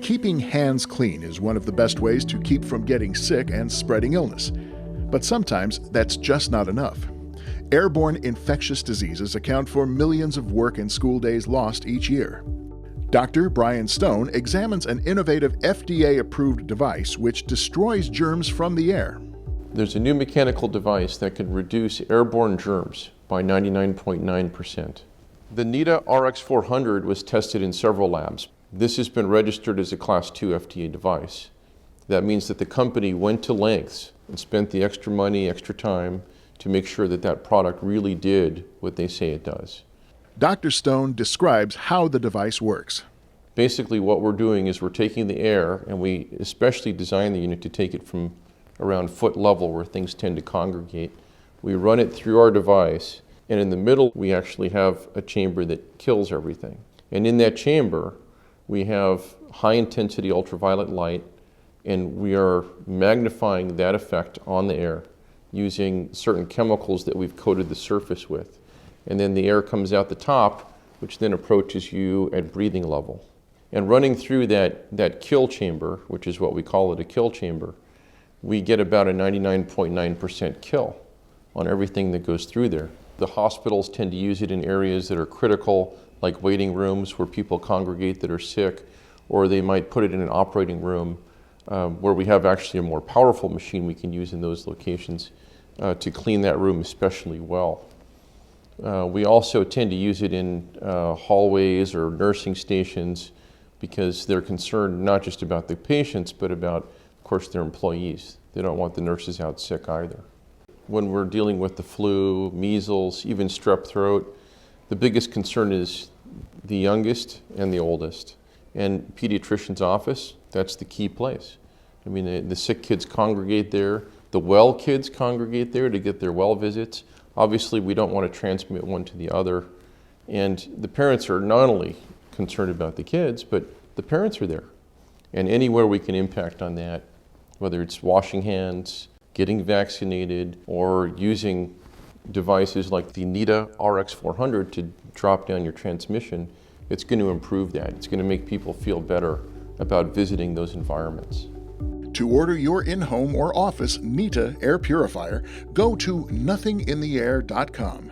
Keeping hands clean is one of the best ways to keep from getting sick and spreading illness. But sometimes that's just not enough. Airborne infectious diseases account for millions of work and school days lost each year. Dr. Bryan Stone examines an innovative FDA Approved device which destroys germs from the air. There's a new mechanical device that can reduce airborne germs by 99.9%. The NITA RX400 was tested in several labs. This has been registered as a Class 2 FDA device. That means that the company went to lengths and spent the extra money, extra time to make sure that that product really did what they say it does. Dr. Stone describes how the device works. Basically what we're doing is we're taking the air, and we especially design the unit to take it from around foot level where things tend to congregate. We run it through our device, and in the middle we actually have a chamber that kills everything. And in that chamber we have high intensity ultraviolet light, and we are magnifying that effect on the air using certain chemicals that we've coated the surface with. And then the air comes out the top, which then approaches you at breathing level. And running through that kill chamber, which is what we call it, a kill chamber, we get about a 99.9% kill on everything that goes through there. The hospitals tend to use it in areas that are critical, like waiting rooms where people congregate that are sick, or they might put it in an operating room where we have actually a more powerful machine we can use in those locations to clean that room especially well. We also tend to use it in hallways or nursing stations because they're concerned not just about the patients, but about, of course, their employees. They don't want the nurses out sick either. When we're dealing with the flu, measles, even strep throat, the biggest concern is the youngest and the oldest. And pediatrician's office, that's the key place. I mean, the sick kids congregate there. The well kids congregate there to get their well visits. Obviously, we don't want to transmit one to the other. And the parents are not only concerned about the kids, but the parents are there. And anywhere we can impact on that, whether it's washing hands, getting vaccinated, or using devices like the NITA RX400 to drop down your transmission, it's going to improve that. It's going to make people feel better about visiting those environments. To order your in-home or office NITA air purifier, go to nothingintheair.com.